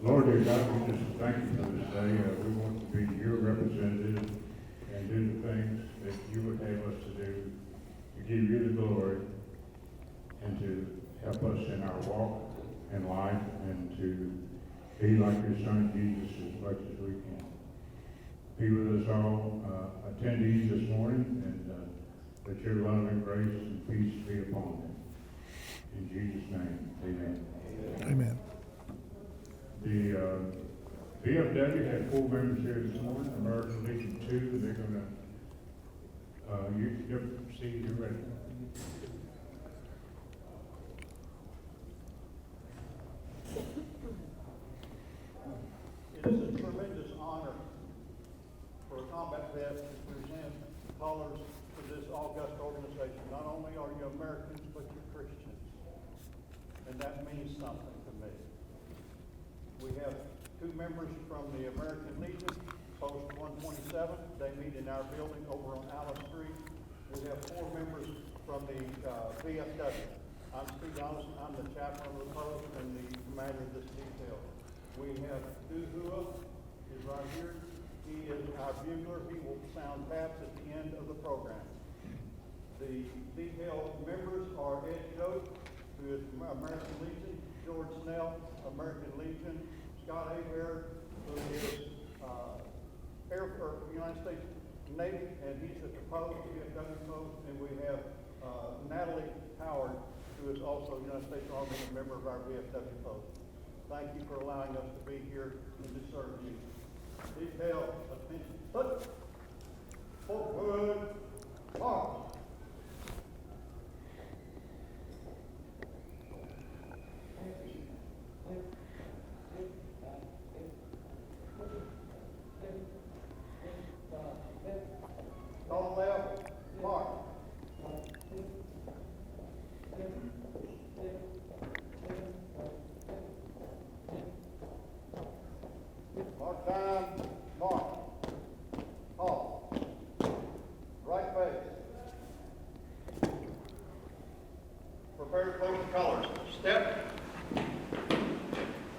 Lord, dear God, we just thank you for this day. We want to be your representative and do the things that you would have us to do to give you the glory and to help us in our walk in life and to be like your Son Jesus as much as we can. Be with us all attendees this morning, and let your love and grace and peace be upon them. In Jesus' name, amen. Amen. The VFW had 4 members here this morning, American Legion 2. They're going to, see, you're ready. It is a tremendous honor for a combat vet to present colors to this august organization. Not only are you Americans, but you're Christians. And that means something to me. We have 2 members from the American Legion, Post 127. They meet in our building over on Alice Street. We have 4 members from the VFW. I'm Steve Allison. I'm the chaplain of the post and the commander of this detail. We have Duhua is right here. He is our bugler. He will sound taps at the end of the program. The detail members are Ed Joe, who is from American Legion, George Snell, American Legion, Scott Hebert, who is United States Navy, and he's at the post, VFW post, and we have Natalie Howard, who is also United States Army and a member of our VFW post. Thank you for allowing us to be here and to serve you. Detail, attention, put forward, march. On left, march. Mark time, march. Halt. Right face. Prepare to close the colors. Step.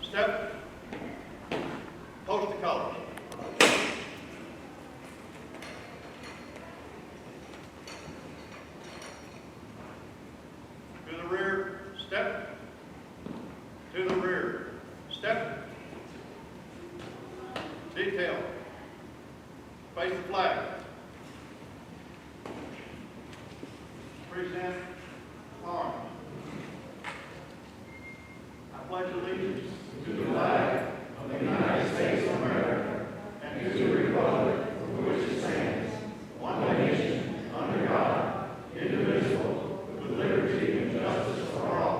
Step. Post the colors. To the rear, step. To the rear, step. Detail. Face the flag. Present arms. I pledge allegiance to the flag of the United States of America and to the republic for which it stands, one nation, under God, indivisible, with liberty and justice for all.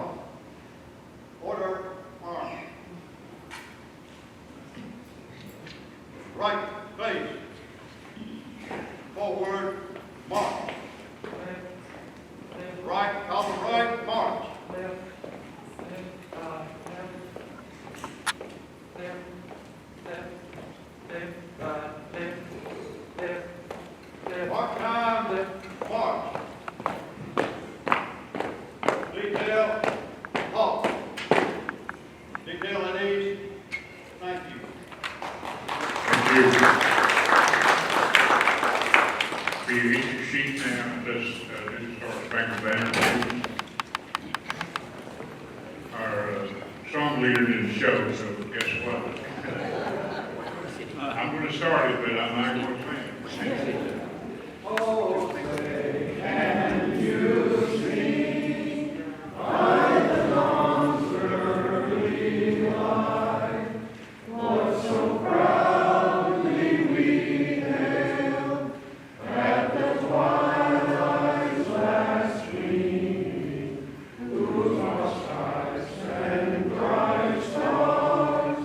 Order, arms. Right face. Forward, march. Right, column right, march. Mark time, march. Detail, halt. Detail at ease. Thank you. Thank you. For you each your sheet now, let's start back with that. Our song leader didn't show, so guess what? I'm going to start it, but I'm not going to sing it. Oh, say, can you sing? What so proudly we hailed at the twilight's last gleaming, whose our stripes and bright stars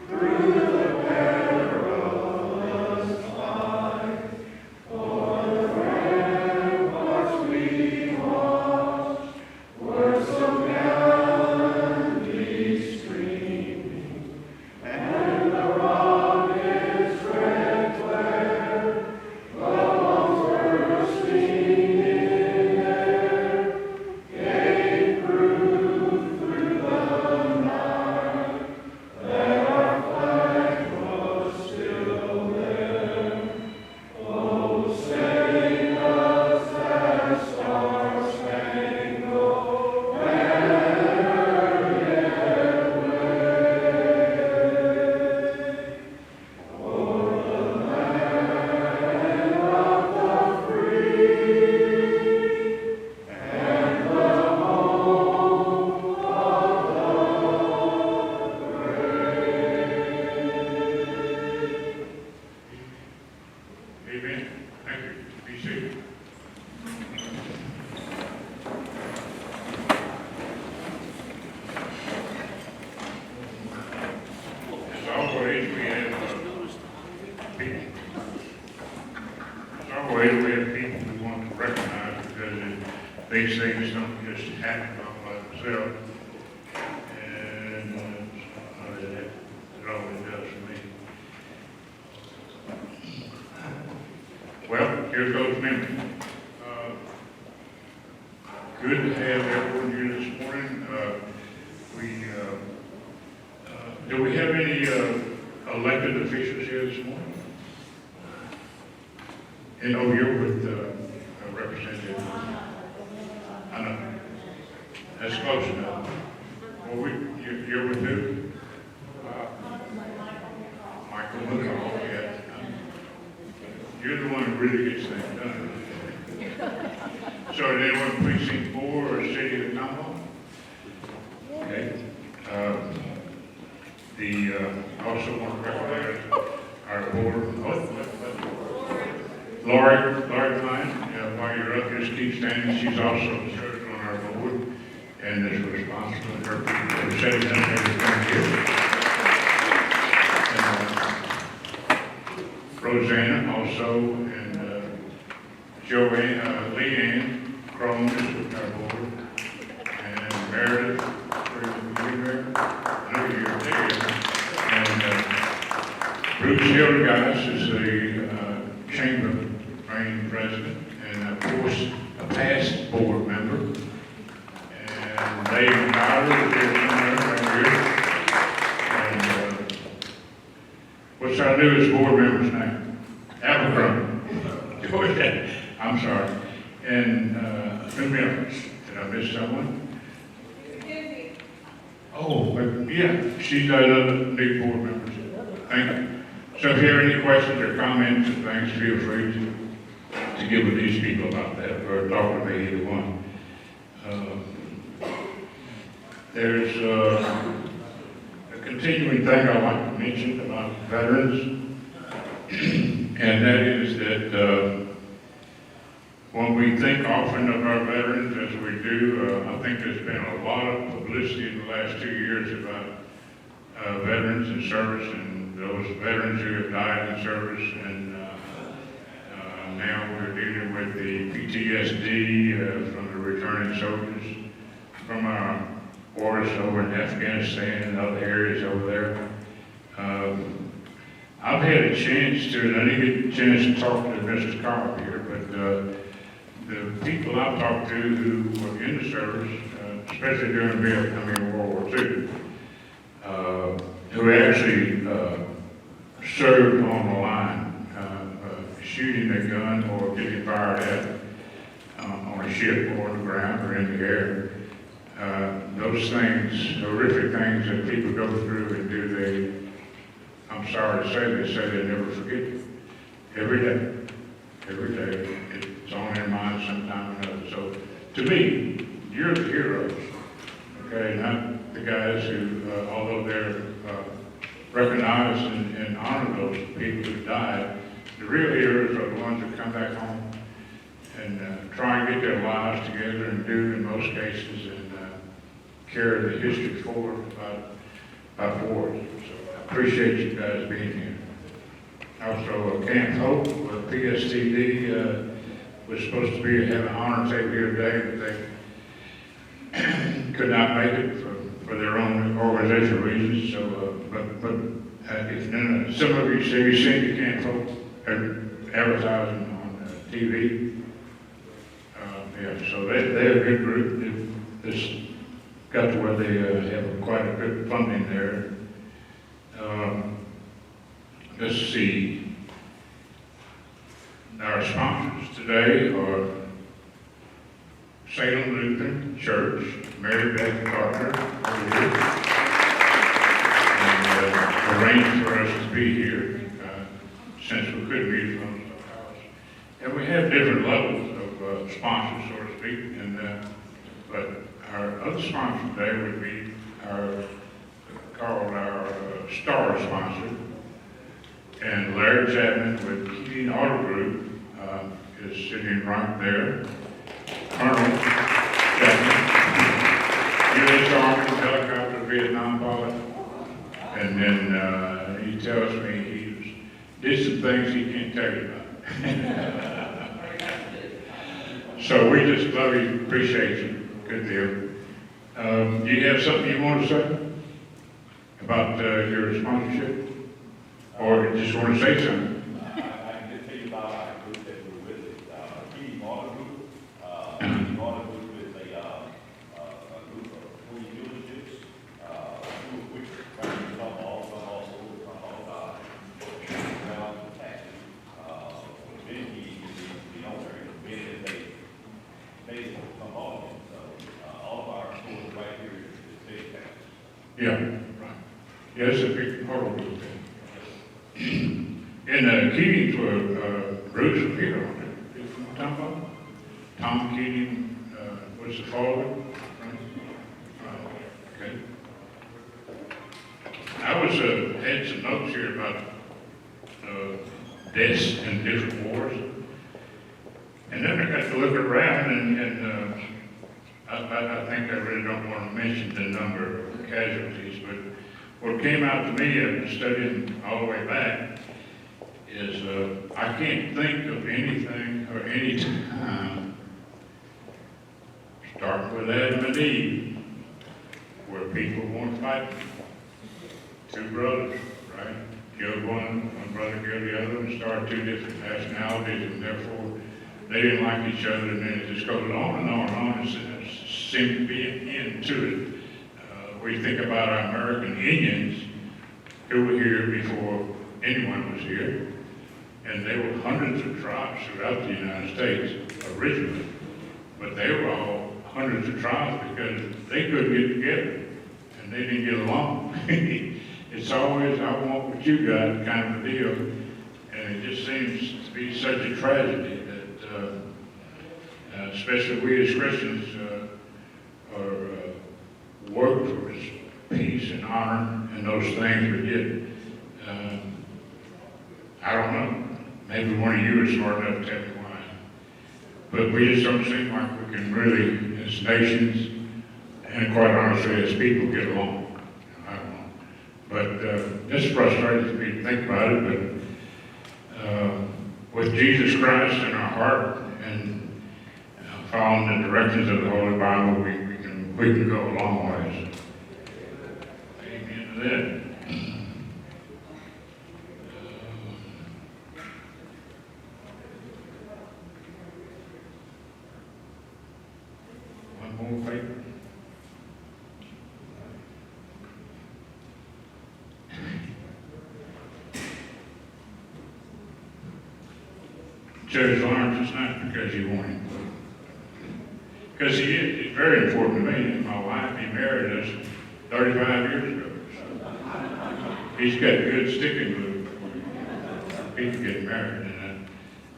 through the perilous fight for the Amen. Thank you. Be seated. As always, we have people. As always, we have people we want to recognize because these things don't just happen all by themselves. And it always does for me. Well, here goes memory. Good to have everyone here this morning. Do we have any elected officials here this morning? And oh, you're with Representative. I know. That's close enough. Well, you're with who? Michael McCall, yeah. You're the one who really gets things done. So, did anyone precinct 4 or city of Tomball? Okay. Also want to recognize our board. Lori Klein, while you're up here, keep standing. She's also served on our board and is responsible for setting up everything here. Rosanna also, and Leanne Crone is with our board, and Meredith, where are you there? I know you're there. And Bruce Hildegas is the Chamber Reigning President, and of course, a past board member. And Dave Tyler is here somewhere right here. And what's our newest board member's name? Abercrombie. I'm sorry. And who else? Did I miss someone? Oh, yeah, she's another new board member. Thank you. So if you have any questions or comments and things, feel free to get with these people about that or talk to me, either one. There's a continuing thing I want to mention about veterans, and that is that when we think often of our veterans, as we do, I think there's been a lot of publicity in the last 2 years about veterans in service and those veterans who have died in service, and now we're dealing with the PTSD from the returning soldiers from our wars over in Afghanistan and other areas over there. I've had a chance to, and I didn't get a chance to talk to Mr. Carr here, but the people I've talked to who were in the service, especially during World War II, who actually served on the line, shooting a gun or getting fired at on a ship or on the ground or in the air. Those things, horrific things that people go through and do, I'm sorry to say, they never forget. Every day, it's on their mind sometime or another. So, to me, you're the heroes, okay? Not the guys who, although they're recognized and honor those people who died, the real heroes are the ones that come back home and try and get their lives together and do in most cases and carry the history forward about wars. So I appreciate you guys being here. Also, Camp Hope, PSTD, was supposed to be have an honor table here today, but they could not make it for their own organizational reasons. So, if some of you seen the Camp Hope advertising on TV. Yeah, so they're a good group. They've got to where they have quite a good funding there. Let's see. Our sponsors today are Salem Lutheran Church, Mary Beth Carter, and arranged for us to be here since we couldn't meet from the house. And we have different levels of sponsors, so to speak, and but our other sponsor today would be our star sponsor, and Larry Chapman with Keating Auto Group is sitting right there. Colonel Chapman, U.S. Army helicopter Vietnam pilot, and then he tells me he did some things he can't tell you about. So we just love you, appreciate you, good deal. Do you have something you want to say about your sponsorship? Or just want to say something? I can just tell you about our group that we're with, Keating Auto Group. Keating Auto Group is a group of 20 dealerships, two of which are in Tomball, some also in Tomball, around the taxi. Many Keating is the owner, and many is based in Tomball. So all of our stores right here is big taxi. Yeah, right. Yeah, it's a big part of it. And Keating's were roots from here, aren't they? You from Tomball? Tom Keating was the father, right? Okay. I was had some notes here about deaths in different wars, and then I got to look around, and I think I really don't want to mention the number of casualties, but what came out to me after studying all the way back is I can't think of anything or any time, starting with Adam and Eve, where people weren't fighting. Two brothers, right? Killed one brother killed the other, and started two different nationalities, and therefore they didn't like each other, and then it just goes on and on and on. It seems to be an end to it. We think about our American Indians who were here before anyone was here, and there were hundreds of tribes throughout the United States originally, but they were all hundreds of tribes because they couldn't get together, and they didn't get along. It's always, I want what you got kind of a deal, and it just seems to be such a tragedy that, especially we as Christians, are work for peace and honor and those things, but yet, I don't know, maybe one of you is smart enough to tell me why. But we just don't seem like we can really, as nations, and quite honestly, as people, get along. I don't know. But it's frustrating to me to think about it, but with Jesus Christ in our heart and following the directions of the Holy Bible, we can go a long ways. Amen to that. One more paper. Judge Lawrence is not because you want him. Because he is. It's very important to me. My wife, he married us 35 years ago. So he's got good sticking glue. People get married, and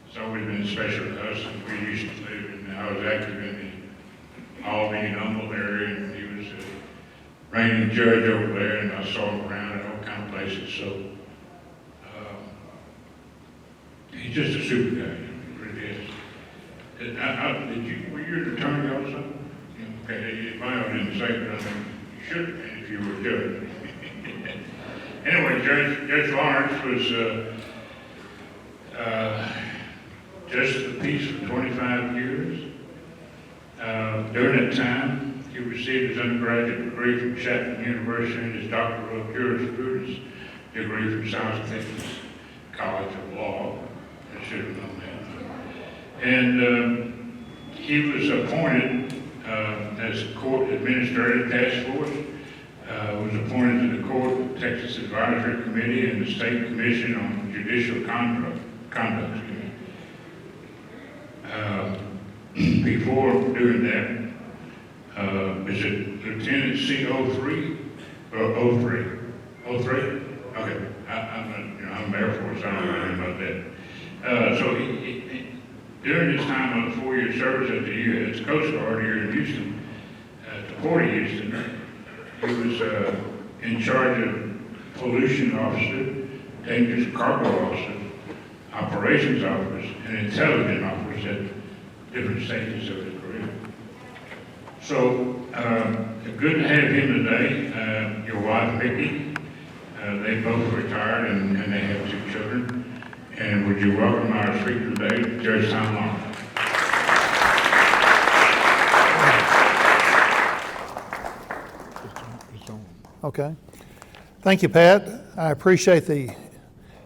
it's always been special to us. We used to live, and I was active in the Albany and Humboldt area, and he was a reigning judge over there, and I saw him around in all kind of places. So he's just a super guy. He really is. Were you an attorney also? Okay, you might have didn't say, but I think you should have been if you were a judge. Anyway, Judge Lawrence was Justice of the Peace for 25 years. During that time, he received his undergraduate degree from Chapman University and his doctoral jurisprudence degree from South Texas College of Law. I should have known that. And he was appointed as court administrative task force, was appointed to the Court Texas Advisory Committee and the State Commission on Judicial Conduct. Before doing that, is it Lieutenant C03 or 03? 03? Okay, I'm Air Force. I don't know anything about that. So he during his time of 4-year service at the U.S. Coast Guard here in Houston, at the Port of Houston, he was in charge of pollution officer, dangerous cargo officer, operations officers and intelligence officers at different stages of his career. So, good to have him today. Your wife, Mickey, they both retired and they have 2 children. And would you welcome our speaker today, Judge Tomball? Okay. Thank you, Pat. I appreciate the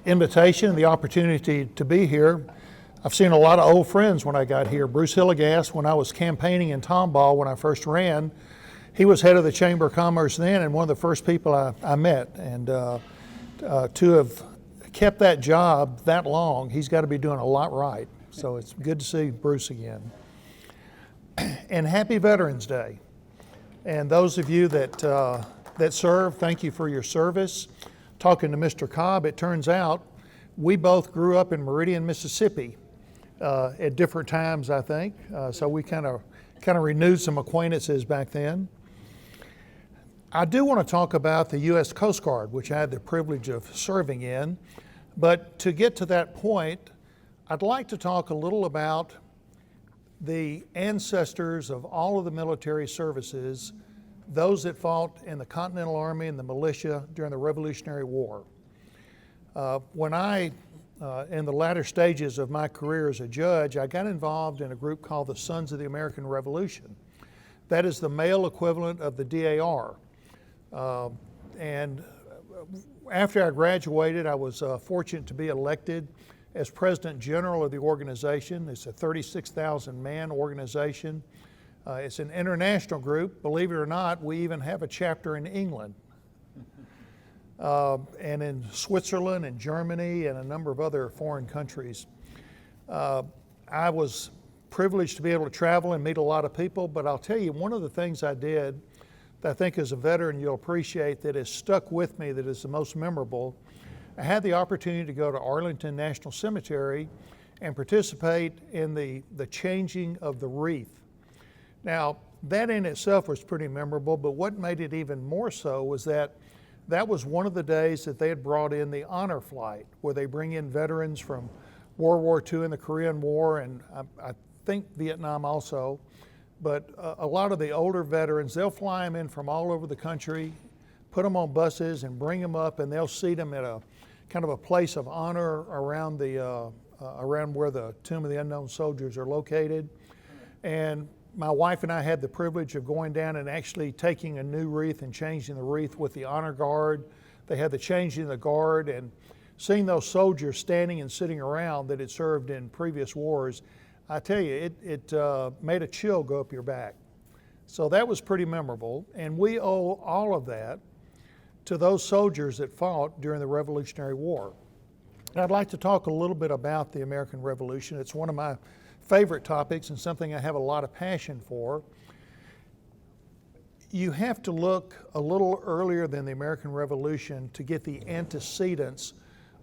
invitation and the opportunity to be here. I've seen a lot of old friends when I got here. Bruce Hilligas, when I was campaigning in Tomball when I first ran, he was head of the Chamber of Commerce then and one of the first people I met. And to have kept that job that long, he's got to be doing a lot right. So it's good to see Bruce again. And happy Veterans Day. And those of you that serve, thank you for your service. Talking to Mr. Cobb, it turns out we both grew up in Meridian, Mississippi at different times, I think. So we kind of renewed some acquaintances back then. I do want to talk about the U.S. Coast Guard, which I had the privilege of serving in. But to get to that point, I'd like to talk a little about the ancestors of all of the military services, those that fought in the Continental Army and the militia during the Revolutionary War. When I, in the latter stages of my career as a judge, I got involved in a group called the Sons of the American Revolution. That is the male equivalent of the DAR. And after I graduated, I was fortunate to be elected as President General of the organization. It's a 36,000 man organization. It's an international group. Believe it or not, we even have a chapter in England, and in Switzerland and Germany and a number of other foreign countries. I was privileged to be able to travel and meet a lot of people, but I'll tell you, one of the things I did that I think as a veteran you'll appreciate that has stuck with me, that is the most memorable, I had the opportunity to go to Arlington National Cemetery and participate in the changing of the wreath. Now, that in itself was pretty memorable, but what made it even more so was that was one of the days that they had brought in the honor flight, where they bring in veterans from World War II and the Korean War, and I think Vietnam also. But a lot of the older veterans, they'll fly them in from all over the country, put them on buses and bring them up, and they'll seat them at a kind of a place of honor around around where the Tomb of the Unknown Soldiers are located. And my wife and I had the privilege of going down and actually taking a new wreath and changing the wreath with the honor guard. They had the changing of the guard, and seeing those soldiers standing and sitting around that had served in previous wars, I tell you, it made a chill go up your back. So that was pretty memorable, and we owe all of that to those soldiers that fought during the Revolutionary War. And I'd like to talk a little bit about the American Revolution. It's one of my favorite topics and something I have a lot of passion for. You have to look a little earlier than the American Revolution to get the antecedents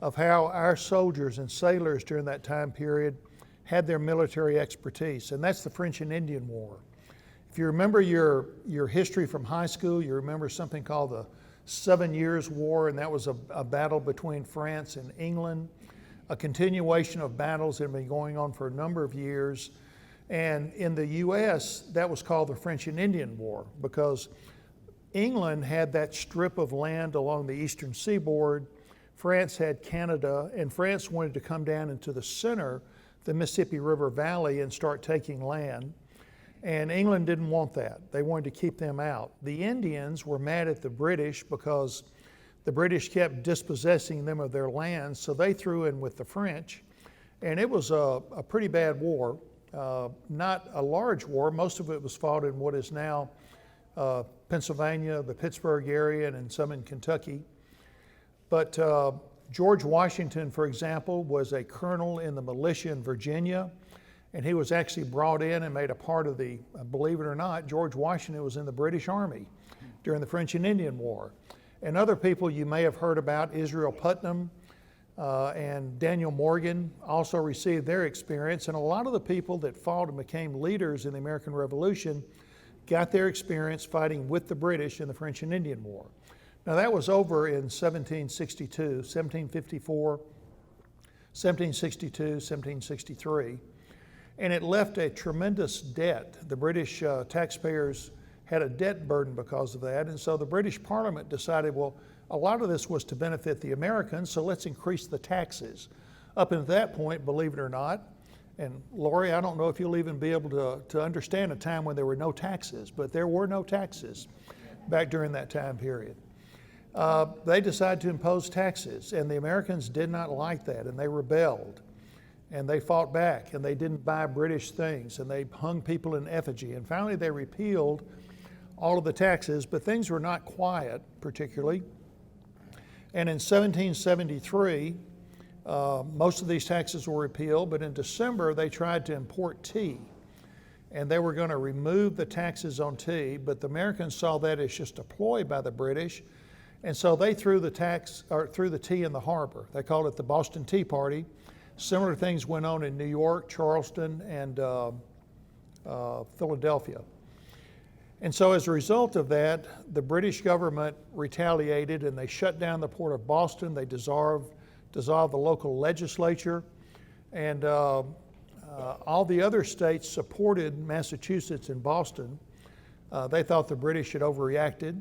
of how our soldiers and sailors during that time period had their military expertise, and that's the French and Indian War. If you remember your history from high school, you remember something called the 7 Years' War, and that was a battle between France and England, a continuation of battles that have been going on for a number of years. And in the U.S., that was called the French and Indian War, because England had that strip of land along the eastern seaboard. France had Canada, and France wanted to come down into the center, the Mississippi River Valley, and start taking land. And England didn't want that. They wanted to keep them out. The Indians were mad at the British because the British kept dispossessing them of their lands, so they threw in with the French. And it was a pretty bad war, not a large war. Most of it was fought in what is now Pennsylvania, the Pittsburgh area, and some in Kentucky. But George Washington, for example, was a colonel in the militia in Virginia, and he was actually brought in and made a part of the, believe it or not, George Washington was in the British Army during the French and Indian War. And other people you may have heard about, Israel Putnam and Daniel Morgan, also received their experience. And a lot of the people that fought and became leaders in the American Revolution got their experience fighting with the British in the French and Indian War. Now that was over in 1762, 1754. 1762, 1763. And it left a tremendous debt. The British taxpayers had a debt burden because of that. And so the British Parliament decided, well, a lot of this was to benefit the Americans, so let's increase the taxes. Up until that point, believe it or not, and Lori, I don't know if you'll even be able to understand a time when there were no taxes, but there were no taxes back during that time period. They decided to impose taxes, and the Americans did not like that, and they rebelled, and they fought back, and they didn't buy British things, and they hung people in effigy, and finally they repealed all of the taxes, but things were not quiet particularly. And in 1773, most of these taxes were repealed, but in December they tried to import tea, and they were going to remove the taxes on tea, but the Americans saw that as just a ploy by the British, and so they threw the tea in the harbor. They called it the Boston Tea Party. Similar things went on in New York, Charleston, and Philadelphia. And so as a result of that, the British government retaliated, and they shut down the port of Boston. They dissolved the local legislature, and all the other states supported Massachusetts and Boston. They thought the British had overreacted.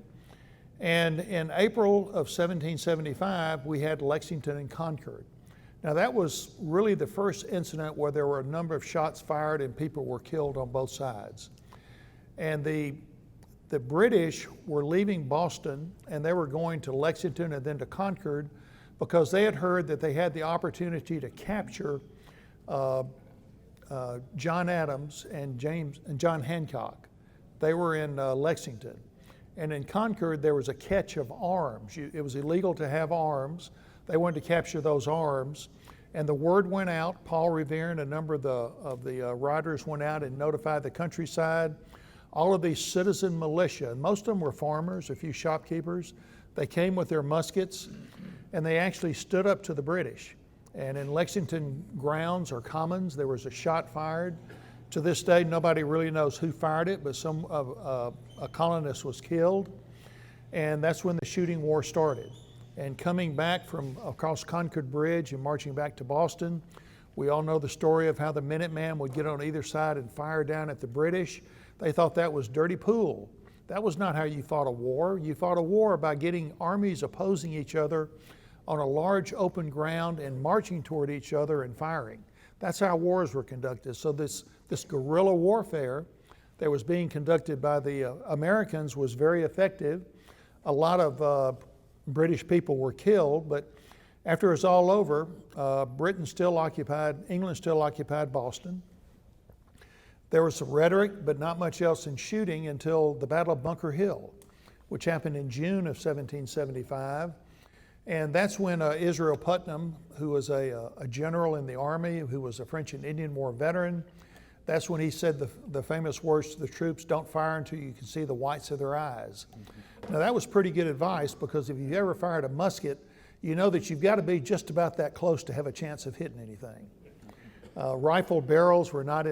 And in April of 1775, we had Lexington and Concord. Now that was really the first incident where there were a number of shots fired and people were killed on both sides. And the British were leaving Boston, and they were going to Lexington and then to Concord, because they had heard that they had the opportunity to capture John Adams and John Hancock. They were in Lexington. And in Concord, there was a catch of arms. It was illegal to have arms. They wanted to capture those arms. And the word went out. Paul Revere and a number of the riders went out and notified the countryside. All of these citizen militia, and most of them were farmers, a few shopkeepers. They came with their muskets, and they actually stood up to the British. And in Lexington grounds or commons, there was a shot fired. To this day, nobody really knows who fired it, but a colonist was killed. And that's when the shooting war started. And coming back from across Concord Bridge and marching back to Boston, we all know the story of how the Minuteman would get on either side and fire down at the British. They thought that was dirty pool. That was not how you fought a war. You fought a war by getting armies opposing each other on a large open ground and marching toward each other and firing. That's how wars were conducted. So this guerrilla warfare that was being conducted by the Americans was very effective. A lot of British people were killed, but after it was all over, England still occupied Boston. There was some rhetoric, but not much else in shooting until the Battle of Bunker Hill, which happened in June of 1775. And that's when Israel Putnam, who was a general in the army, who was a French and Indian War veteran, that's when he said the famous words to the troops, "Don't fire until you can see the whites of their eyes." Mm-hmm. Now that was pretty good advice, because if you've ever fired a musket, you know that you've got to be just about that close to have a chance of hitting anything. Rifled barrels were not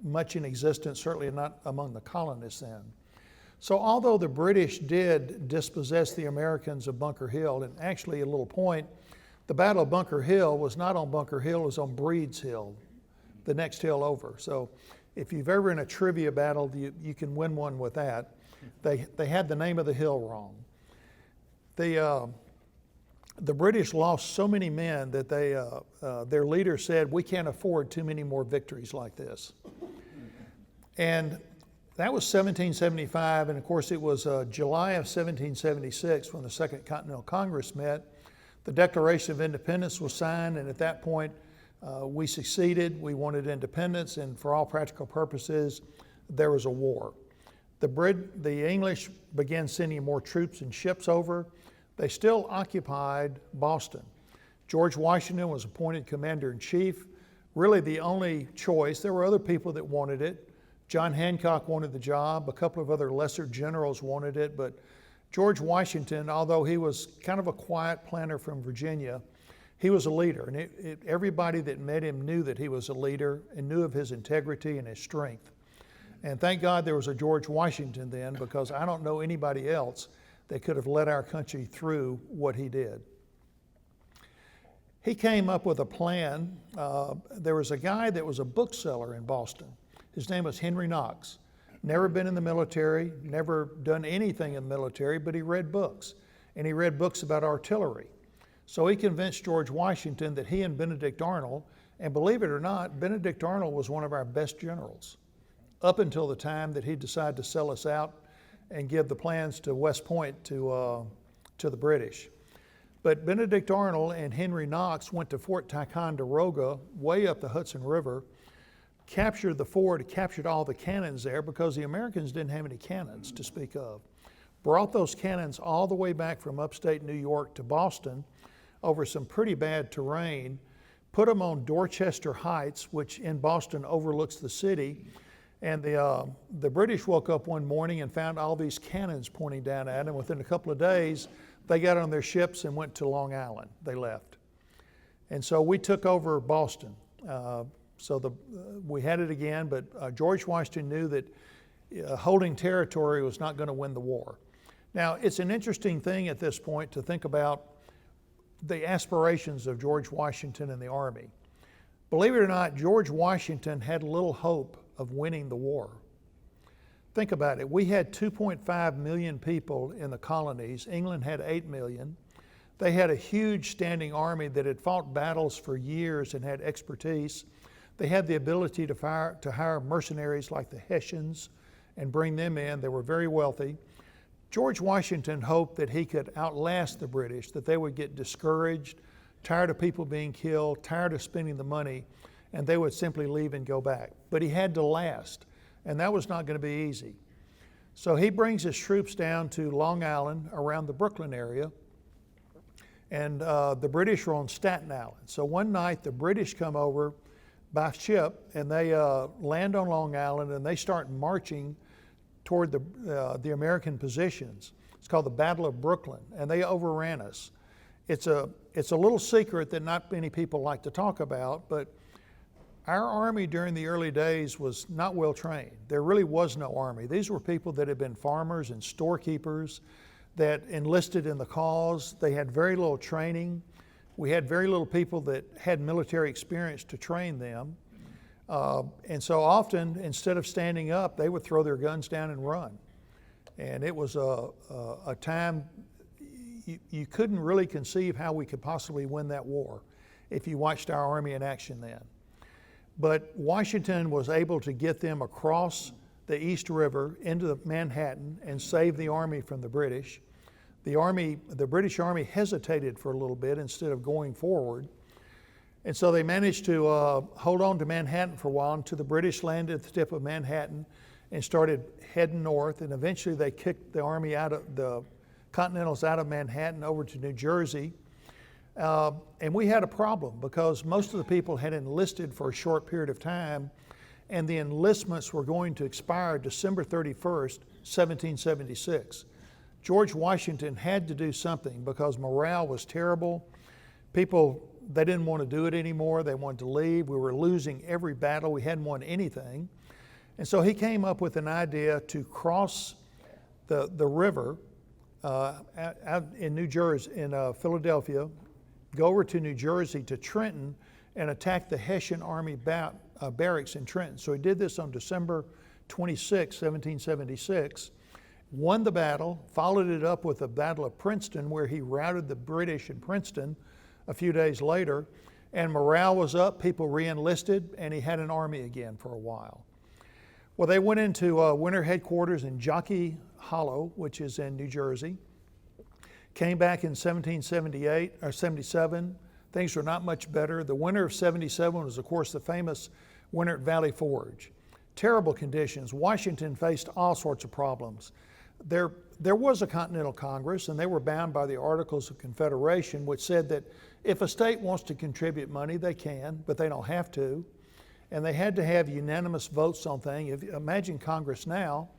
much in existence, certainly not among the colonists then. So although the British did dispossess the Americans of Bunker Hill, and actually a little point, the Battle of Bunker Hill was not on Bunker Hill, it was on Breed's Hill, the next hill over. So if you've ever in a trivia battle, you can win one with that. They had the name of the hill wrong. The British lost so many men that their leader said, "We can't afford too many more victories like this." And that was 1775, and of course it was July of 1776 when the Second Continental Congress met. The Declaration of Independence was signed, and at that point we succeeded. We wanted independence, and for all practical purposes, there was a war. The English began sending more troops and ships over. They still occupied Boston. George Washington was appointed commander-in-chief, really the only choice. There were other people that wanted it. John Hancock wanted the job. A couple of other lesser generals wanted it, but George Washington, although he was kind of a quiet planter from Virginia, he was a leader, and everybody that met him knew that he was a leader and knew of his integrity and his strength. And thank God there was a George Washington then, because I don't know anybody else that could have led our country through what he did. he came up with a plan. There was a guy that was a bookseller in Boston. His name was Henry Knox. Never been in the military, never done anything in the military, but he read books. And he read books about artillery. So he convinced George Washington that he and Benedict Arnold, and believe it or not, Benedict Arnold was one of our best generals, up until the time that he decided to sell us out and give the plans to West Point to the British. But Benedict Arnold and Henry Knox went to Fort Ticonderoga, way up the Hudson River, captured the fort, captured all the cannons there because the Americans didn't have any cannons to speak of. Brought those cannons all the way back from upstate New York to Boston over some pretty bad terrain, put them on Dorchester Heights, which in Boston overlooks the city. And the British woke up one morning and found all these cannons pointing down at them. Within a couple of days, they got on their ships and went to Long Island. They left. And so we took over Boston. We had it again, but George Washington knew that holding territory was not going to win the war. Now, it's an interesting thing at this point to think about the aspirations of George Washington and the Army. Believe it or not, George Washington had little hope of winning the war. Think about it. We had 2.5 million people in the colonies. England had 8 million. They had a huge standing army that had fought battles for years and had expertise. They had the ability to hire mercenaries like the Hessians and bring them in. They were very wealthy. George Washington hoped that he could outlast the British, that they would get discouraged, tired of people being killed, tired of spending the money, and they would simply leave and go back. But he had to last, and that was not going to be easy. So he brings his troops down to Long Island, around the Brooklyn area, and the British were on Staten Island. So one night the British come over by ship, and they land on Long Island, and they start marching toward the American positions. It's called the Battle of Brooklyn, and they overran us. It's a little secret that not many people like to talk about, but our army during the early days was not well trained. There really was no army. These were people that had been farmers and storekeepers that enlisted in the cause. They had very little training. We had very little people that had military experience to train them. And so often, instead of standing up, they would throw their guns down and run. And it was a time you couldn't really conceive how we could possibly win that war if you watched our army in action then. But Washington was able to get them across the East River into Manhattan and save the army from the British. The British Army hesitated for a little bit instead of going forward. And so they managed to hold on to Manhattan for a while until the British landed at the tip of Manhattan and started heading north. And eventually they kicked the army out of the Continentals out of Manhattan over to New Jersey. And we had a problem because most of the people had enlisted for a short period of time, and the enlistments were going to expire December 31st, 1776. George Washington had to do something because morale was terrible. People, they didn't want to do it anymore. They wanted to leave. We were losing every battle. We hadn't won anything. And so he came up with an idea to cross the river out in New Jersey, in Philadelphia, go over to New Jersey to Trenton and attack the Hessian Army barracks in Trenton. So he did this on December 26, 1776, won the battle, followed it up with the Battle of Princeton, where he routed the British in Princeton a few days later, and morale was up, people re-enlisted, and he had an army again for a while. Well, they went into winter headquarters in Jockey Hollow, which is in New Jersey. Came back in 1778 or 77. Things were not much better. The winter of 77 was, of course, the famous winter at Valley Forge. Terrible conditions. Washington faced all sorts of problems. There was a Continental Congress, and they were bound by the Articles of Confederation, which said that if a state wants to contribute money, they can, but they don't have to. And they had to have unanimous votes on things. Imagine Congress now.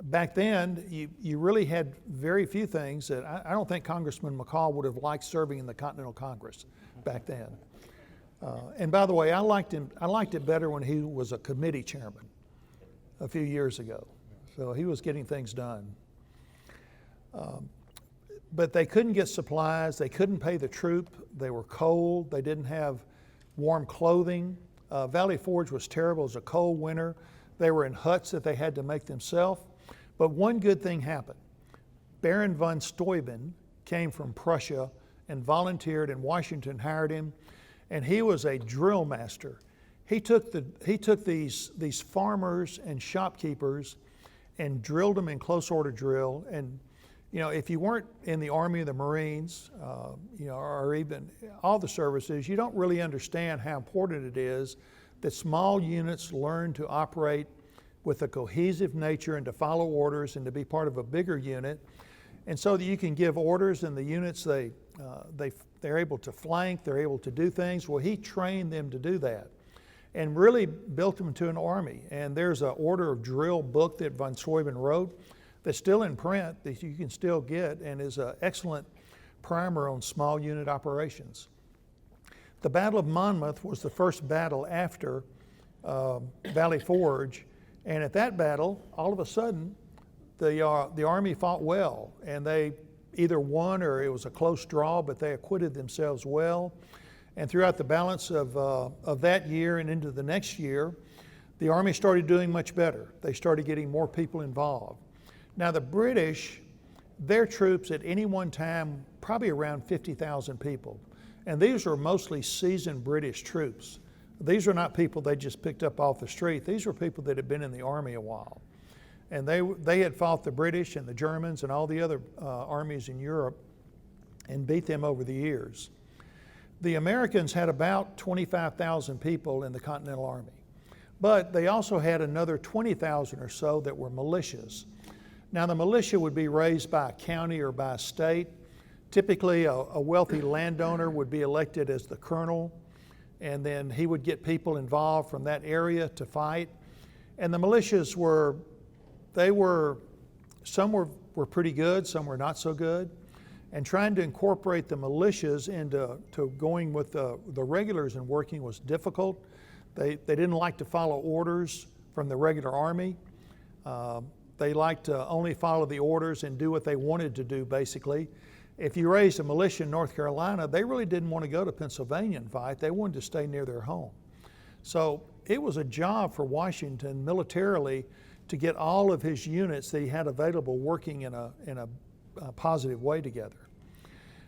Back then, you really had very few things that I don't think Congressman McCall would have liked serving in the Continental Congress back then. And by the way, I liked it better when he was a committee chairman a few years ago. So he was getting things done. but they couldn't get supplies, they couldn't pay the troop, they were cold, they didn't have warm clothing. Valley Forge was terrible, it was a cold winter. They were in huts that they had to make themselves. But one good thing happened. Baron von Steuben came from Prussia and volunteered, and Washington hired him, and he was a drill master. He took these farmers and shopkeepers and drilled them in close order drill. And you know, if you weren't in the Army or the Marines, you know, or even all the services, you don't really understand how important it is that small units learn to operate with a cohesive nature and to follow orders and to be part of a bigger unit. And so that you can give orders, and the units, they're able to flank, they're able to do things. Well, he trained them to do that and really built them to an army. And there's an order of drill book that von Steuben wrote that's still in print that you can still get, and is an excellent primer on small unit operations. The Battle of Monmouth was the first battle after Valley Forge, and at that battle, all of a sudden, the Army fought well, and they either won or it was a close draw, but they acquitted themselves well. And throughout the balance of that year and into the next year, the Army started doing much better. They started getting more people involved. Now the British, their troops at any one time, probably around 50,000 people. And these were mostly seasoned British troops. These were not people they just picked up off the street. These were people that had been in the Army a while. And they had fought the British and the Germans and all the other armies in Europe and beat them over the years. The Americans had about 25,000 people in the Continental Army. But they also had another 20,000 or so that were militias. Now the militia would be raised by a county or by a state. Typically a wealthy landowner would be elected as the colonel, and then he would get people involved from that area to fight. And the militias some were pretty good, some were not so good. And trying to incorporate the militias into going with the regulars and working was difficult. They didn't like to follow orders from the regular army. They liked to only follow the orders and do what they wanted to do, basically. If you raised a militia in North Carolina, they really didn't want to go to Pennsylvania and fight. They wanted to stay near their home. So it was a job for Washington militarily to get all of his units that he had available working in a positive way together.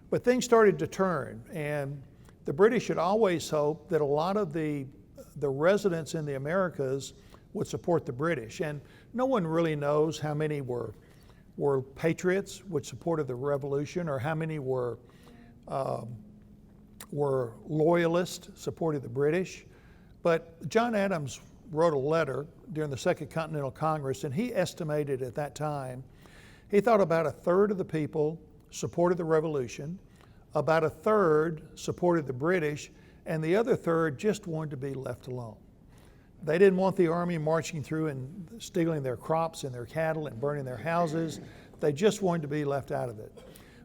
But things started to turn, and the British had always hoped that a lot of the residents in the Americas would support the British. And no one really knows how many were patriots, which supported the revolution, or how many were loyalists, supported the British. But John Adams wrote a letter during the Second Continental Congress, and he estimated at that time, he thought about a third of the people supported the revolution, about a third supported the British, and the other third just wanted to be left alone. They didn't want the army marching through and stealing their crops and their cattle and burning their houses. They just wanted to be left out of it.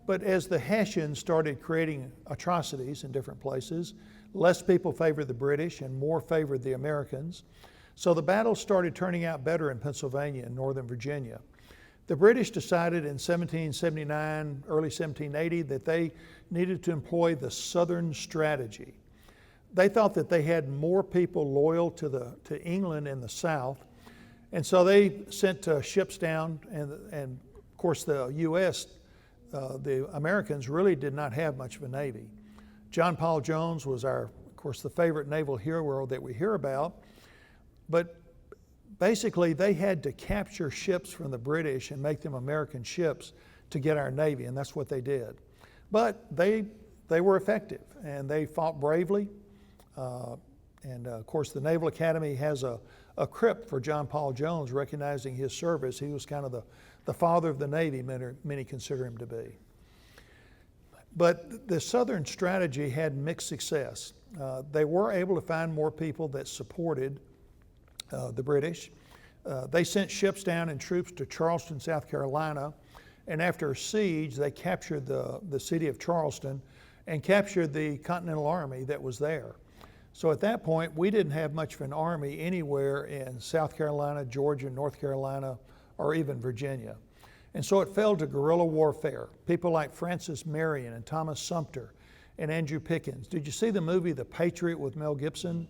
But as the Hessians started creating atrocities in different places, less people favored the British and more favored the Americans. So the battle started turning out better in Pennsylvania and Northern Virginia. The British decided in 1779, early 1780, that they needed to employ the Southern strategy. They thought that they had more people loyal to England in the South, and so they sent ships down, and of course the U.S., the Americans really did not have much of a navy. John Paul Jones was of course, the favorite naval hero that we hear about, but basically they had to capture ships from the British and make them American ships to get our navy, and that's what they did. But they were effective, and they fought bravely. And of course, the Naval Academy has a crypt for John Paul Jones, recognizing his service. He was kind of the father of the Navy, many consider him to be. But the Southern strategy had mixed success. They were able to find more people that supported the British. They sent ships down and troops to Charleston, South Carolina, and after a siege, they captured the city of Charleston and captured the Continental Army that was there. So at that point, we didn't have much of an army anywhere in South Carolina, Georgia, North Carolina, or even Virginia. And so it fell to guerrilla warfare. People like Francis Marion and Thomas Sumter and Andrew Pickens. Did you see the movie The Patriot with Mel Gibson?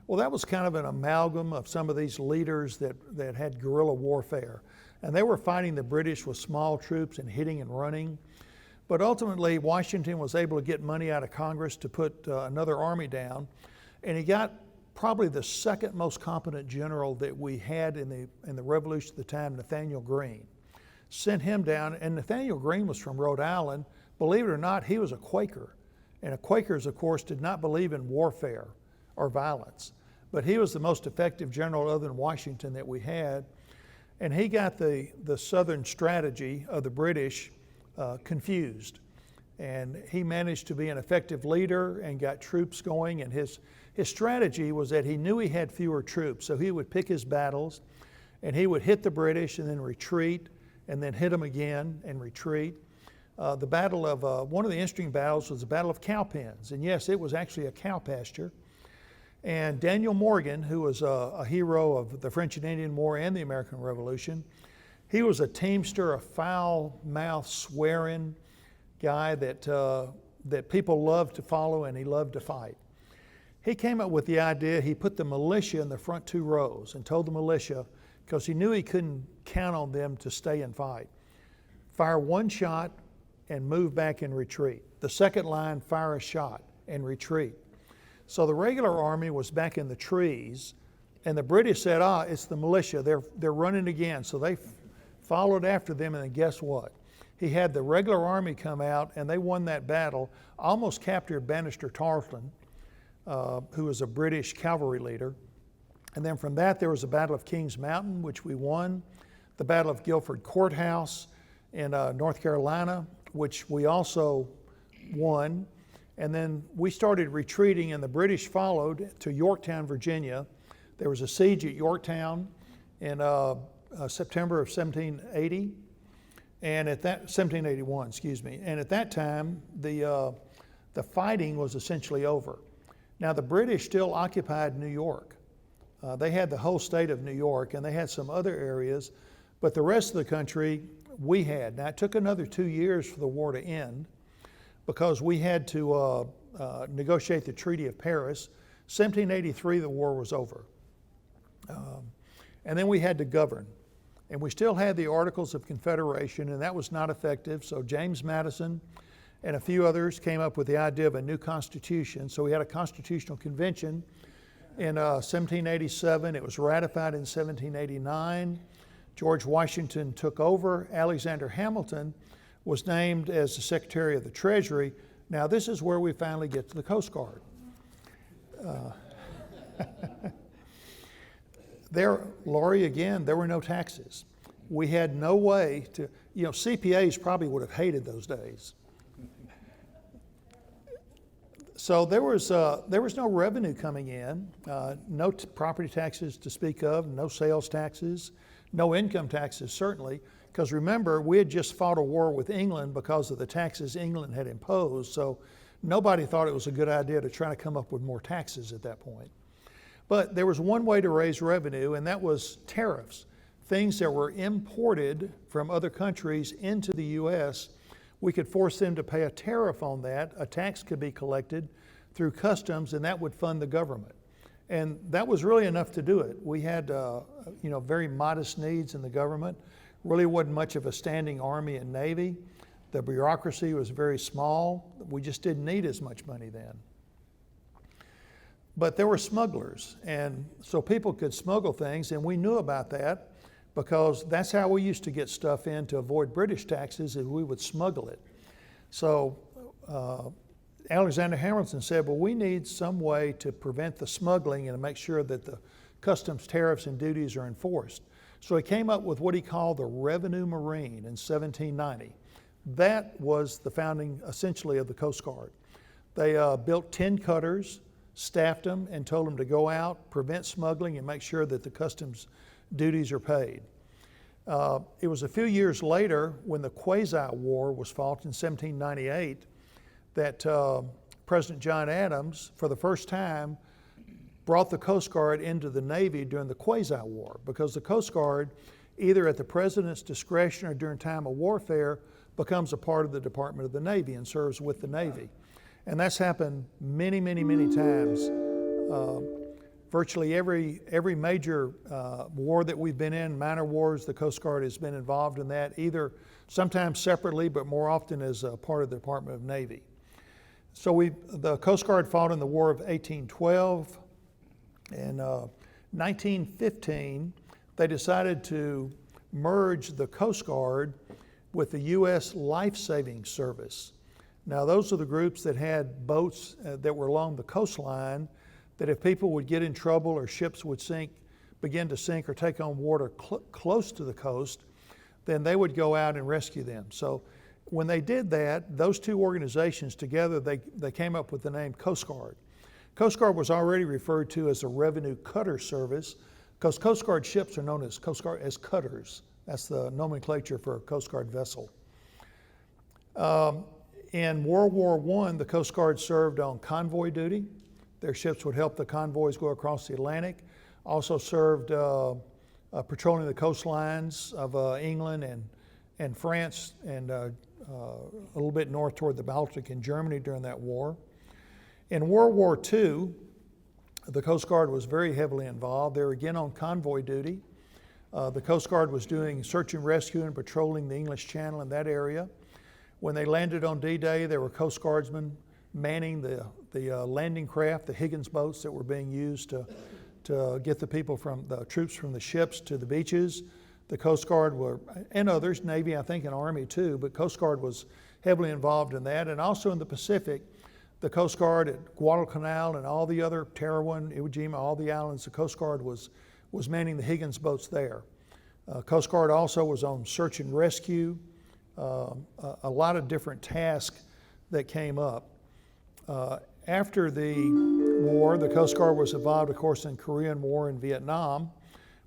Well, that was kind of an amalgam of some of these leaders that had guerrilla warfare. And they were fighting the British with small troops and hitting and running. But ultimately, Washington was able to get money out of Congress to put another army down. And he got probably the second most competent general that we had in the Revolution at the time, Nathaniel Greene. Sent him down, and Nathaniel Greene was from Rhode Island. Believe it or not, he was a Quaker. And Quakers, of course, did not believe in warfare or violence. But he was the most effective general other than Washington that we had. And he got the Southern strategy of the British confused. And he managed to be an effective leader and got troops going. And his strategy was that he knew he had fewer troops. So he would pick his battles, and he would hit the British and then retreat, and then hit them again and retreat. The battle of, one of the interesting battles was the Battle of Cowpens. And yes, it was actually a cow pasture. And Daniel Morgan, who was a hero of the French and Indian War and the American Revolution, he was a teamster, a foul-mouthed, swearing guy that people loved to follow, and he loved to fight. He came up with the idea, he put the militia in the front two rows and told the militia, because he knew he couldn't count on them to stay and fight, fire one shot and move back and retreat. The second line, fire a shot and retreat. So the regular army was back in the trees, and the British said, it's the militia, they're running again. So they followed after them, and then guess what? He had the regular army come out, and they won that battle, almost captured Bannister Tarleton, who was a British cavalry leader. And then from that, there was the Battle of Kings Mountain, which we won, the Battle of Guilford Courthouse in North Carolina, which we also won. And then we started retreating, and the British followed to Yorktown, Virginia. There was a siege at Yorktown in September of 1780, and at that 1781, excuse me. And at that time, the fighting was essentially over. Now the British still occupied New York. They had the whole state of New York, and they had some other areas, but the rest of the country we had. Now it took another 2 years for the war to end, because we had to negotiate the Treaty of Paris. 1783, the war was over. And then we had to govern. And we still had the Articles of Confederation, and that was not effective. So James Madison and a few others came up with the idea of a new constitution. So we had a constitutional convention in 1787. It was ratified in 1789. George Washington took over. Alexander Hamilton was named as the Secretary of the Treasury. Now this is where we finally get to the Coast Guard. Laurie, again, there were no taxes. We had no way to, CPAs probably would have hated those days. So there was no revenue coming in, no property taxes to speak of, no sales taxes, no income taxes certainly, because remember, we had just fought a war with England because of the taxes England had imposed, so nobody thought it was a good idea to try to come up with more taxes at that point. But there was one way to raise revenue, and that was tariffs. Things that were imported from other countries into the U.S., we could force them to pay a tariff on that. A tax could be collected through customs, and that would fund the government. And that was really enough to do it. We had very modest needs in the government. Really wasn't much of a standing Army and Navy. The bureaucracy was very small. We just didn't need as much money then. But there were smugglers, and so people could smuggle things, and we knew about that because that's how we used to get stuff in to avoid British taxes, is we would smuggle it. So Alexander Hamilton said, well, we need some way to prevent the smuggling and to make sure that the customs tariffs and duties are enforced. So he came up with what he called the Revenue Marine in 1790. That was the founding, essentially, of the Coast Guard. They built 10 cutters, staffed them, and told them to go out, prevent smuggling, and make sure that the customs duties are paid. It was a few years later, when the Quasi-War was fought in 1798, that President John Adams, for the first time, brought the Coast Guard into the Navy during the Quasi-War, because the Coast Guard either at the President's discretion or during time of warfare, becomes a part of the Department of the Navy and serves with the Navy. And that's happened many, many, many times. Virtually every major war that we've been in, minor wars, the Coast Guard has been involved in that, either sometimes separately, but more often as a part of the Department of Navy. So the Coast Guard fought in the War of 1812. In 1915, they decided to merge the Coast Guard with the U.S. Life Saving Service. Now, those are the groups that had boats that were along the coastline, that if people would get in trouble or ships would begin to sink or take on water close to the coast, then they would go out and rescue them. So when they did that, those two organizations together, they came up with the name Coast Guard. Coast Guard was already referred to as a revenue cutter service, because Coast Guard ships are known as cutters. That's the nomenclature for a Coast Guard vessel. In World War I, the Coast Guard served on convoy duty. Their ships would help the convoys go across the Atlantic. Also served patrolling the coastlines of England and France, and a little bit north toward the Baltic and Germany during that war. In World War II, the Coast Guard was very heavily involved. They were again on convoy duty. The Coast Guard was doing search and rescue and patrolling the English Channel in that area. When they landed on D-Day, there were Coast Guardsmen manning the landing craft, the Higgins boats that were being used to get the troops from the ships to the beaches. The Coast Guard and others, Navy, I think, and Army too, but Coast Guard was heavily involved in that. And also in the Pacific, the Coast Guard at Guadalcanal and all the other, Tarawan, Iwo Jima, all the islands, the Coast Guard was manning the Higgins boats there. Coast Guard also was on search and rescue, a lot of different tasks that came up. After the war, the Coast Guard was involved, of course, in Korean War and Vietnam.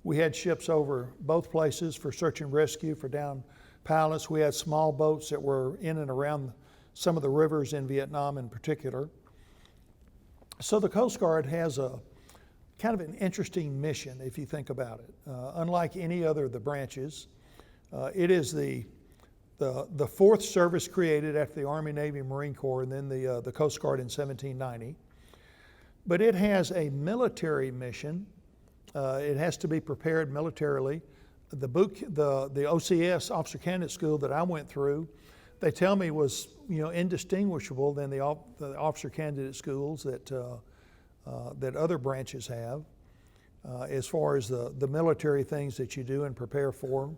We had ships over both places for search and rescue, for downed pilots. We had small boats that were in and around some of the rivers in Vietnam in particular. So the Coast Guard has a kind of an interesting mission, if you think about it. Unlike any other of the branches, it is the fourth service created after the Army, Navy, Marine Corps, and then the Coast Guard in 1790. But it has a military mission. It has to be prepared militarily. The OCS, Officer Candidate School, that I went through, they tell me was indistinguishable than the officer candidate schools that other branches have, as far as the military things that you do and prepare for.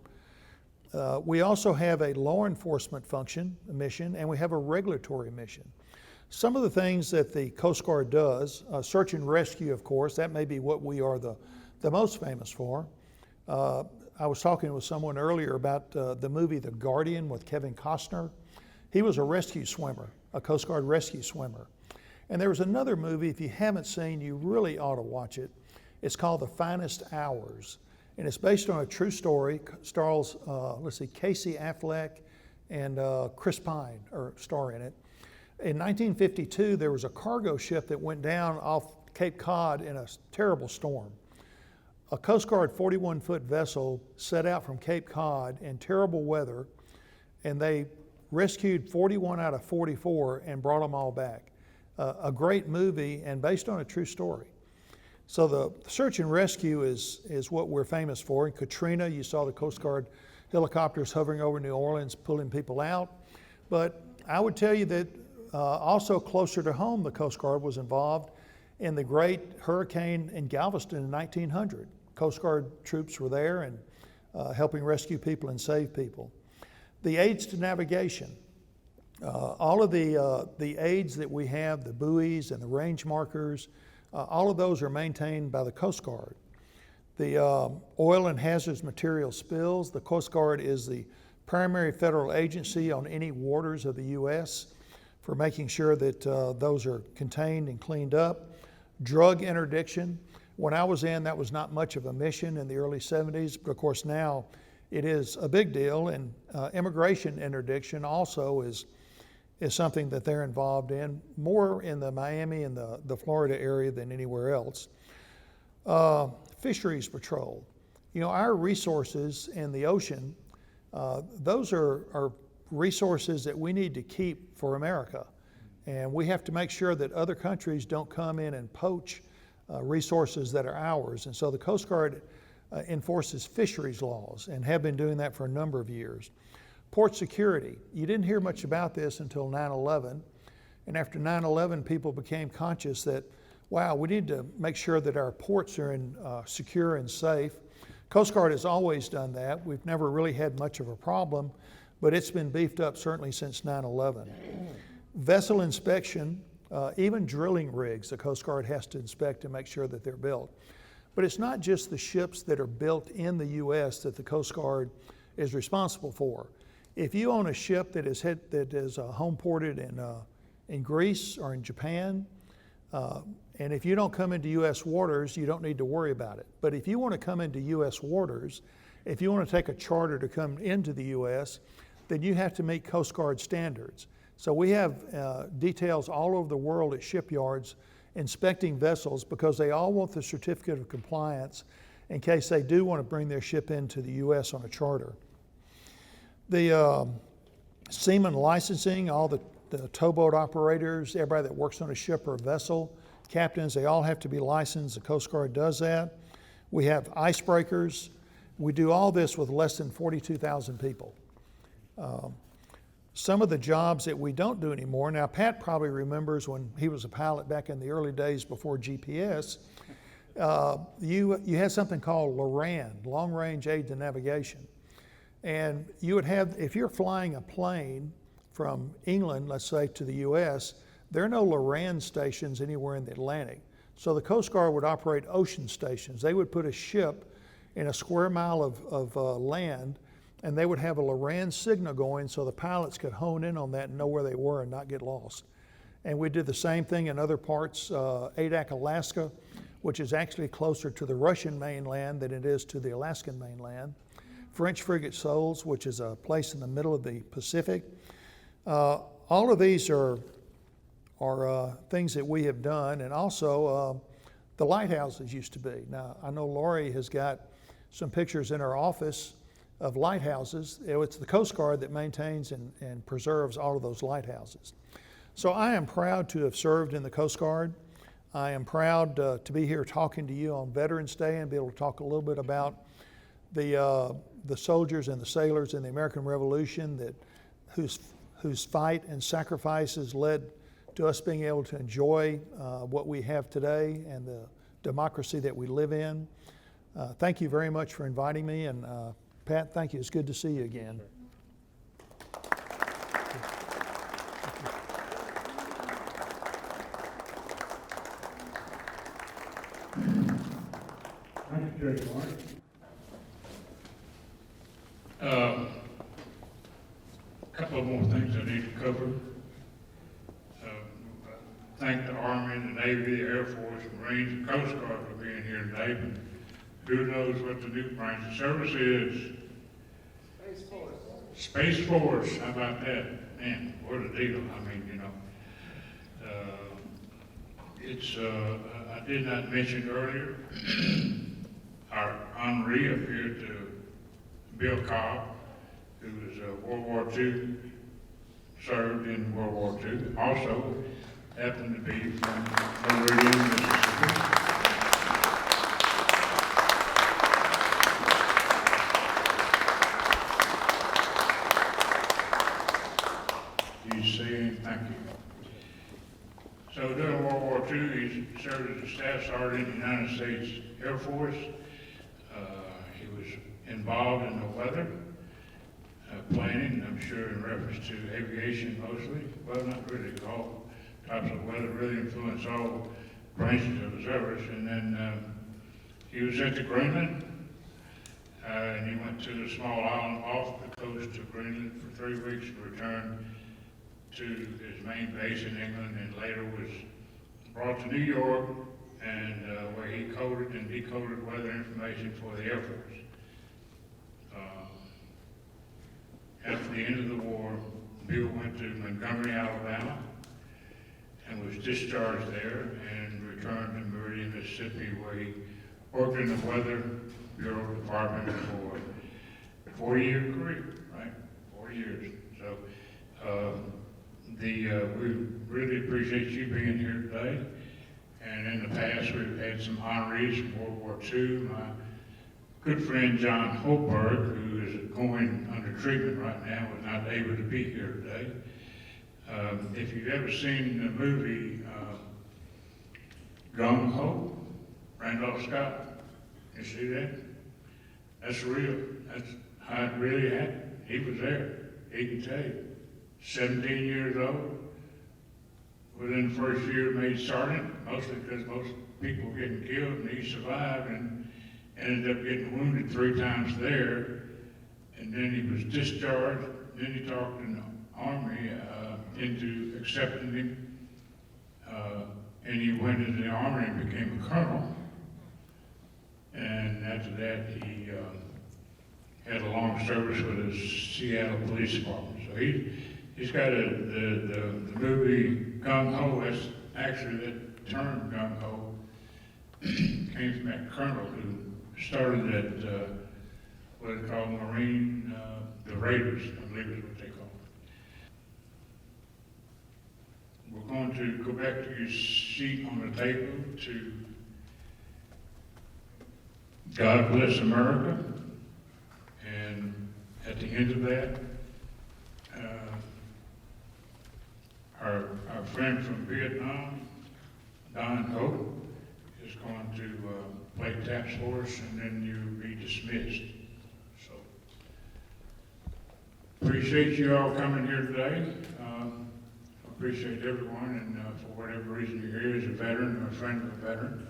We also have a law enforcement mission, and we have a regulatory mission. Some of the things that the Coast Guard does, search and rescue, of course, that may be what we are the most famous for. I was talking with someone earlier about the movie The Guardian with Kevin Costner. He was a rescue swimmer, a Coast Guard rescue swimmer. And there was another movie, if you haven't seen, you really ought to watch it. It's called The Finest Hours. And it's based on a true story. Stars, Casey Affleck and Chris Pine star in it. In 1952, there was a cargo ship that went down off Cape Cod in a terrible storm. A Coast Guard 41-foot vessel set out from Cape Cod in terrible weather, and they rescued 41 out of 44 and brought them all back. A great movie and based on a true story. So the search and rescue is what we're famous for. In Katrina, you saw the Coast Guard helicopters hovering over New Orleans, pulling people out. But I would tell you that also closer to home, the Coast Guard was involved in the great hurricane in Galveston in 1900. Coast Guard troops were there and helping rescue people and save people. The aids to navigation. All of the aids that we have, the buoys and the range markers, all of those are maintained by the Coast Guard. The oil and hazardous material spills, the Coast Guard is the primary federal agency on any waters of the U.S. for making sure that those are contained and cleaned up. Drug interdiction. When I was in, that was not much of a mission in the early 70s, but of course now it is a big deal, and immigration interdiction also is something that they're involved in, more in the Miami and the Florida area than anywhere else. Fisheries patrol. You know, our resources in the ocean, those are resources that we need to keep for America. And we have to make sure that other countries don't come in and poach resources that are ours. And so the Coast Guard enforces fisheries laws and have been doing that for a number of years. Port security. You didn't hear much about this until 9/11. And after 9/11, people became conscious that, wow, we need to make sure that our ports are secure and safe. Coast Guard has always done that. We've never really had much of a problem, but it's been beefed up certainly since 9/11. Vessel inspection, even drilling rigs, the Coast Guard has to inspect to make sure that they're built. But it's not just the ships that are built in the U.S. that the Coast Guard is responsible for. If you own a ship that is home ported in Greece or in Japan, and if you don't come into U.S. waters, you don't need to worry about it. But if you want to come into U.S. waters, if you want to take a charter to come into the U.S., then you have to meet Coast Guard standards. So we have details all over the world at shipyards inspecting vessels because they all want the certificate of compliance in case they do want to bring their ship into the U.S. on a charter. The seaman licensing, all the towboat operators, everybody that works on a ship or a vessel, captains, they all have to be licensed. The Coast Guard does that. We have icebreakers. We do all this with less than 42,000 people. Some of the jobs that we don't do anymore, now Pat probably remembers when he was a pilot back in the early days before GPS, you had something called LORAN, Long Range Aid to Navigation. And you would have, if you're flying a plane from England, let's say, to the US, there are no LORAN stations anywhere in the Atlantic. So the Coast Guard would operate ocean stations. They would put a ship in a square mile of land, and they would have a LORAN signal going so the pilots could hone in on that and know where they were and not get lost. And we did the same thing in other parts, Adak, Alaska, which is actually closer to the Russian mainland than it is to the Alaskan mainland. French frigate Soles, which is a place in the middle of the Pacific. All of these are things that we have done, and also the lighthouses used to be. Now, I know Lori has got some pictures in her office of lighthouses. It's the Coast Guard that maintains and preserves all of those lighthouses. So I am proud to have served in the Coast Guard. I am proud to be here talking to you on Veterans Day and be able to talk a little bit about the soldiers and the sailors in the American Revolution whose fight and sacrifices led to us being able to enjoy what we have today and the democracy that we live in. Thank you very much for inviting me, and Pat, thank you. It's good to see you again. Thank you, Judge Mark. A couple of more things I need to cover. Thank the Army, the Navy, the Air Force, Marines, the Coast Guard for being here today. Who knows what the new branch of service is? Space Force. Space Force, how about that? Man, what a deal. I mean, you know. I did not mention earlier, our honoree up here to Bill Cobb, who was World War II, served in World War II, also happened to be from Meridian, Mississippi. He's saying thank you. So during World War II, he served as a staff sergeant in the United States Air Force. He was involved in the weather planning, I'm sure in reference to aviation mostly. Well, not really, all types of weather really influence all branches of the service. And then he was sent to Greenland, and he went to a small island off the coast of Greenland for 3 weeks and returned to his main base in England, and later was brought to New York, and where he coded and decoded weather information for the Air Force. After the end of the war, Bill went to Montgomery, Alabama, and was discharged there and returned to Meridian, Mississippi, where he worked in the weather Bureau Department for 40-year career, right? 40 years. So, we really appreciate you being here today. And in the past, we've had some honorees from World War II. My good friend John Holberg, who is going under treatment right now, was not able to be here today. If you've ever seen the movie Gung Ho, Randolph Scott, you see that? That's real. That's how it really happened. He was there. He can tell you. 17 years old. Within the first year, made sergeant, mostly because most people were getting killed, and he survived and ended up getting wounded 3 times there. And then he was discharged. Then he talked in the Army into accepting him. And he went into the Army and became a colonel. And after that, he had a long service with the Seattle Police Department. So he's got the movie Gung Ho. That's actually that term Gung Ho came from that colonel who started that what they call Marine, the Raiders, I believe is what they call it. We're going to go back to your seat on the table to God Bless America. And at the end of that, our friend from Vietnam, Don Ho, is going to play taps for us, and then you'll be dismissed. So, appreciate you all coming here today. Appreciate everyone, and for whatever reason you're here as a veteran or a friend of a veteran.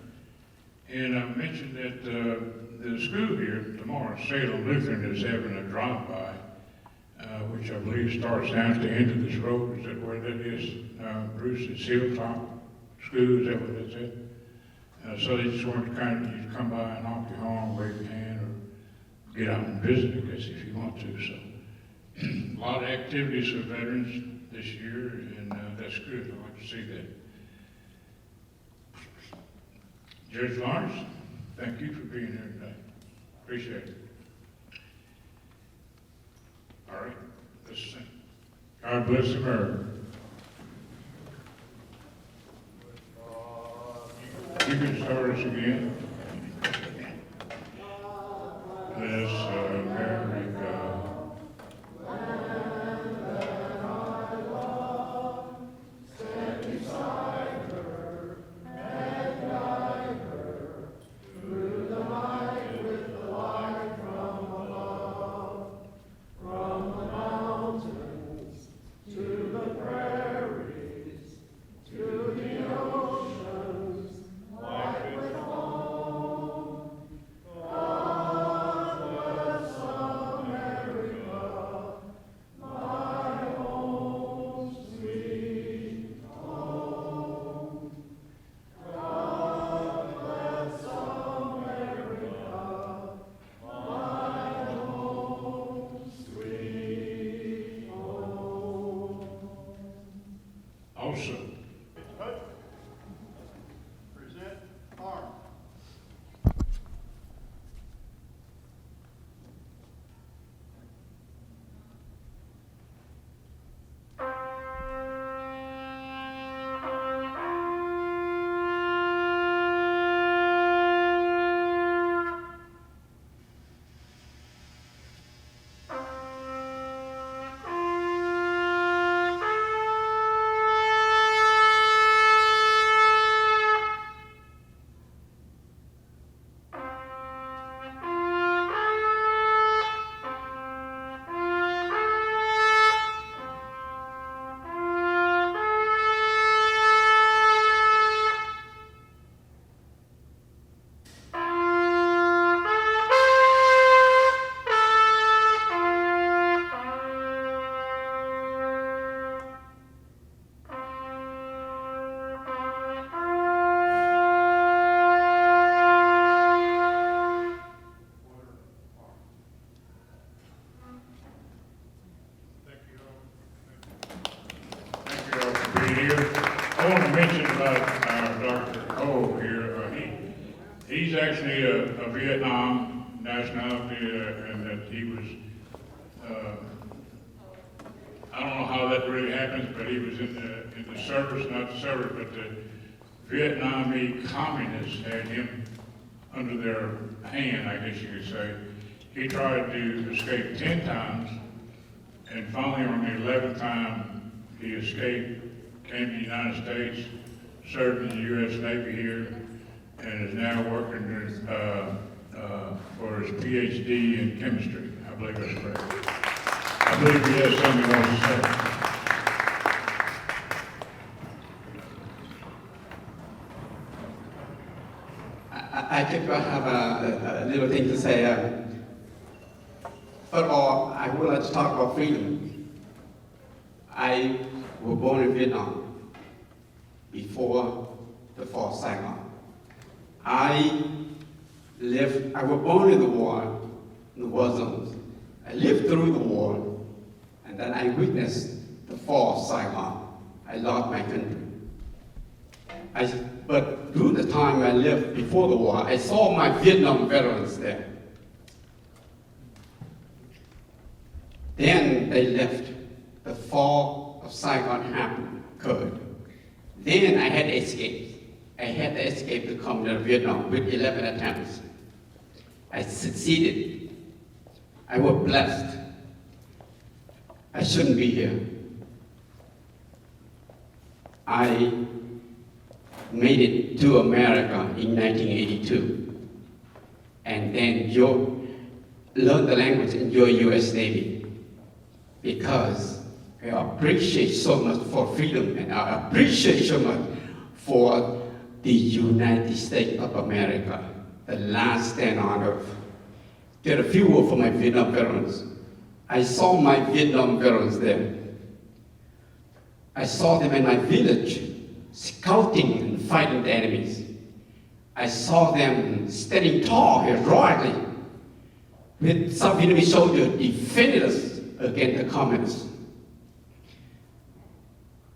And I mentioned that the school here tomorrow, Salem Lutheran, is having a drive-by, which I believe starts down at the end of this road. Is that where that is, Bruce? It's Hilltop School, is that what that's at? So they just want to kind of, you come by and honk your horn, wave your hand, or get out and visit, I guess, if you want to. So a lot of activities for veterans this year, and that's good. I like to see that. Judge Lawrence, thank you for being here today. Appreciate it. All right, let's sing. God bless America. You can start us again. Bless America. Also, Present arms. thank you all for being here. I want to mention about Dr. Cole here. He's actually a Vietnam nationality, and that he was, I don't know how that really happens, but he was in the service, not the service, but the Vietnamese communists had him under their hand, I guess you could say. He tried to escape 10 times, and finally on the 11th time he escaped, came to the United States, served in the U.S. Navy here, and is now working for his PhD in chemistry. I believe that's correct. I believe he has something he wants to say. I think I have a little thing to say. First of all, I would like to talk about freedom. I was born in Vietnam before the fall of Saigon. I was born in the war zones. I lived through the war, and then I witnessed the fall of Saigon. I lost my country. But during the time I lived before the war, I saw my Vietnam veterans there. Then they left. The fall of Saigon occurred. Then I had to escape. I had to escape to come to Vietnam with 11 attempts. I succeeded. I was blessed. I shouldn't be here. I made it to America in 1982, and then learned the language in your U.S. Navy, because I appreciate so much for freedom, and I appreciate so much for the United States of America, the last stand on earth. There are a few words for my Vietnam veterans. I saw my Vietnam veterans there. I saw them in my village, scouting and fighting the enemies. I saw them standing tall, heroically, with some Vietnamese soldiers defending us against the communists.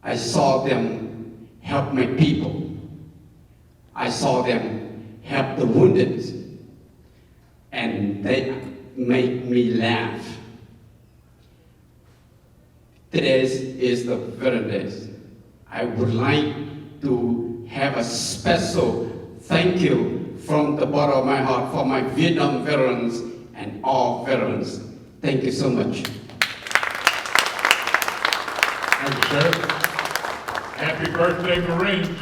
I saw them help my people. I saw them help the wounded, and they made me laugh. Today is the Veterans Day. I would like to have a special thank you from the bottom of my heart for my Vietnam veterans and all veterans. Thank you so much. Thank you, sir. Happy birthday, Marines.